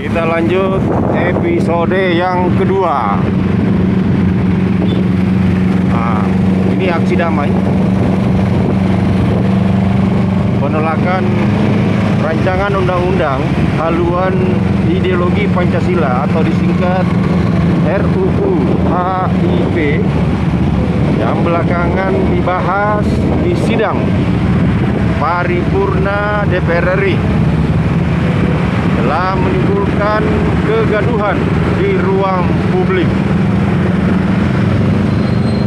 Kita lanjut episode yang kedua. Nah, ini aksi damai penolakan rancangan undang-undang haluan ideologi Pancasila atau disingkat RUU HIP yang belakangan dibahas di sidang paripurna DPR RI telah menimbulkan kegaduhan di ruang publik.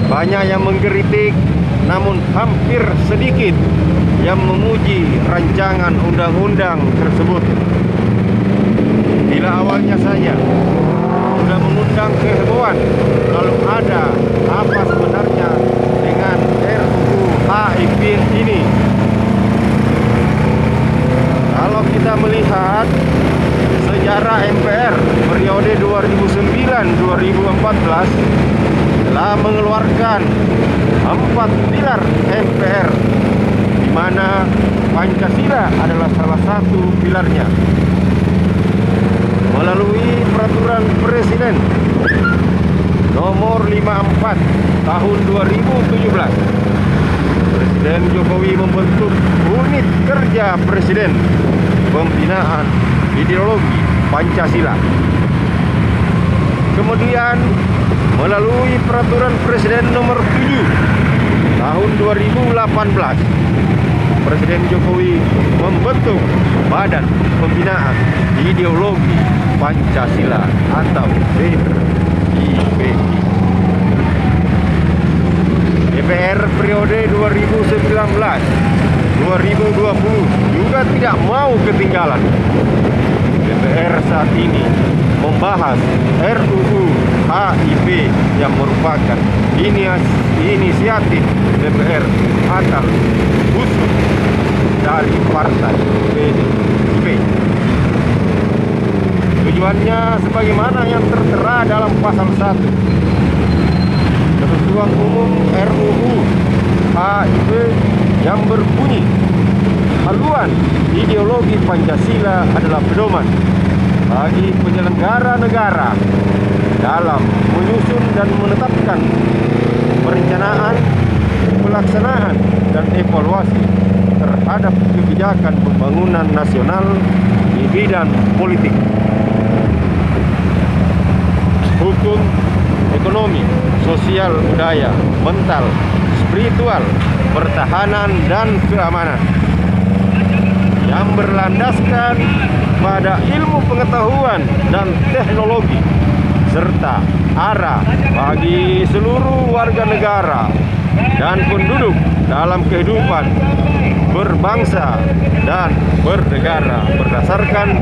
Banyak yang mengkritik, namun hampir sedikit yang memuji rancangan undang-undang tersebut. Bila awalnya saya sudah mengundang kehebohan, lalu ada apa sebenarnya dengan RUU HIP ini? Kalau kita melihat sejarah MPR periode 2009-2014 telah mengeluarkan 4 pilar MPR, di mana Pancasila adalah salah satu pilarnya. Melalui peraturan Presiden nomor 54 tahun 2017, Presiden Jokowi membentuk unit kerja Presiden pembinaan ideologi Pancasila. Kemudian melalui peraturan Presiden nomor 7 tahun 2018, Presiden Jokowi membentuk Badan Pembinaan Ideologi Pancasila atau BPI. DPR periode 2019-2020 juga tidak mau ketinggalan. DPR saat ini membahas RUU HIP yang merupakan inisiatif DPR atau khusus dari Partai PDIP. Tujuannya sebagaimana yang tertera dalam pasal 1 Ketentuan Umum RUU HIP yang berbunyi, haluan ideologi Pancasila adalah pedoman bagi penyelenggara negara dalam menyusun dan menetapkan perencanaan, pelaksanaan, dan evaluasi terhadap kebijakan pembangunan nasional di bidang politik, hukum, ekonomi, sosial, budaya, mental, spiritual, pertahanan, dan keamanan yang berlandaskan pada ilmu pengetahuan dan teknologi serta arah bagi seluruh warga negara dan penduduk dalam kehidupan berbangsa dan bernegara berdasarkan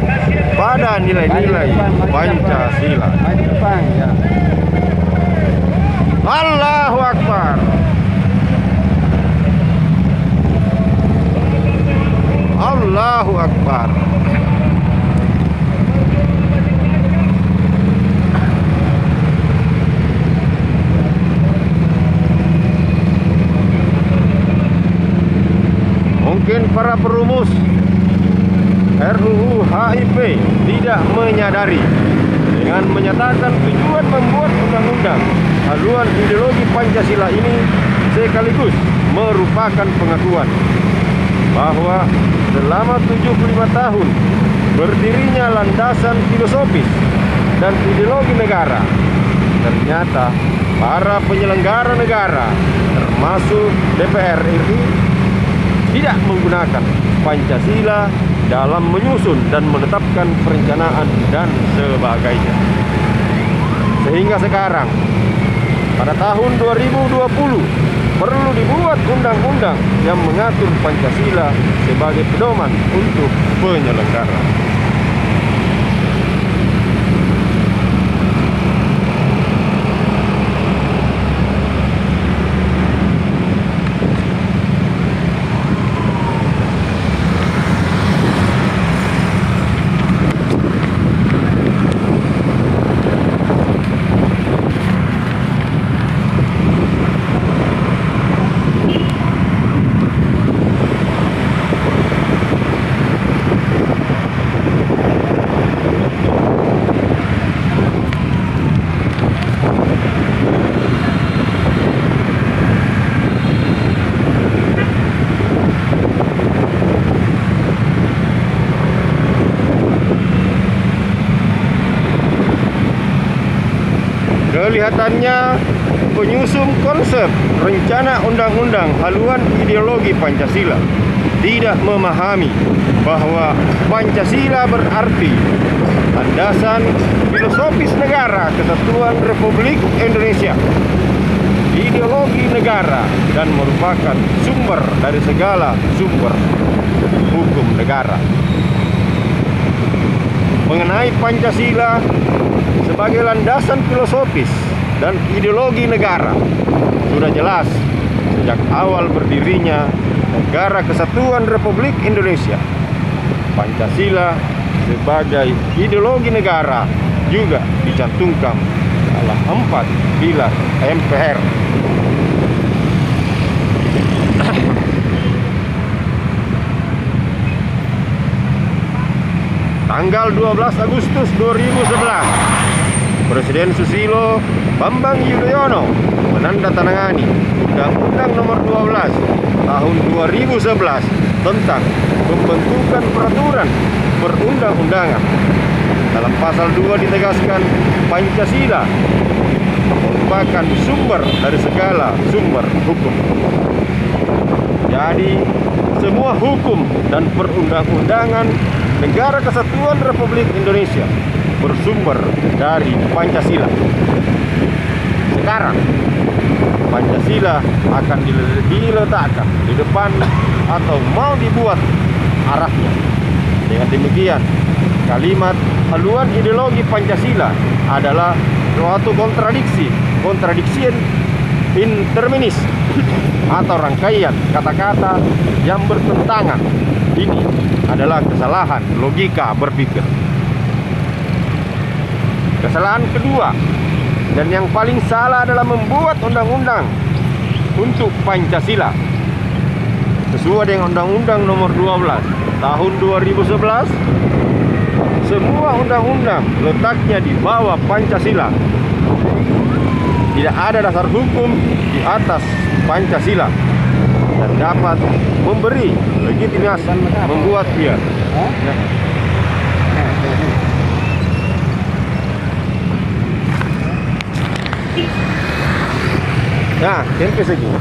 pada nilai-nilai Pancasila. Allahu Akbar. Allahu Akbar. Mungkin para perumus RUU HIP tidak menyadari dengan menyatakan tujuan membuat undang-undang haluan ideologi Pancasila ini sekaligus merupakan pengakuan bahwa selama 75 tahun berdirinya landasan filosofis dan ideologi negara, ternyata para penyelenggara negara termasuk DPR RI tidak menggunakan Pancasila dalam menyusun dan menetapkan perencanaan dan sebagainya. Sehingga sekarang pada tahun 2020 perlu dibuat undang-undang yang mengatur Pancasila sebagai pedoman untuk penyelenggara. kelihatannya penyusun konsep rencana undang-undang haluan ideologi Pancasila tidak memahami bahwa Pancasila berarti landasan filosofis negara kesatuan Republik Indonesia, ideologi negara, dan merupakan sumber dari segala sumber hukum negara. Mengenai Pancasila sebagai landasan filosofis dan ideologi negara, sudah jelas sejak awal berdirinya Negara Kesatuan Republik Indonesia. Pancasila sebagai ideologi negara juga dicantumkan dalam 4 pilar MPR. Tanggal 12 Agustus 2011, Presiden Susilo Bambang Yudhoyono menandatangani Undang-Undang Nomor 12 Tahun 2011 tentang pembentukan peraturan perundang-undangan. Dalam pasal 2 ditegaskan Pancasila merupakan sumber dari segala sumber hukum. Jadi, semua hukum dan perundang-undangan Negara Kesatuan Republik Indonesia bersumber dari Pancasila. Sekarang Pancasila akan diletakkan di depan atau mau dibuat arahnya. Dengan demikian, kalimat haluan ideologi Pancasila adalah suatu kontradiksi in terminis atau rangkaian kata-kata yang bertentangan. Ini adalah kesalahan logika berpikir. Kesalahan kedua dan yang paling salah adalah membuat undang-undang untuk Pancasila sesuai dengan Undang-Undang Nomor 12 Tahun 2011. Semua undang-undang letaknya di bawah Pancasila. Tidak ada dasar hukum di atas Pancasila dan dapat memberi legitimasi membuat dia. Nah, tempe segini.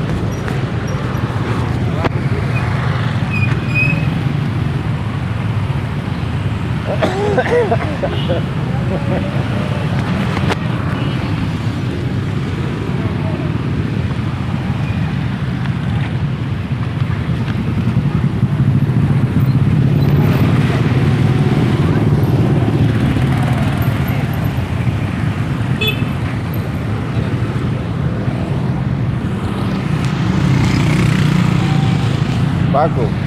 Bagus.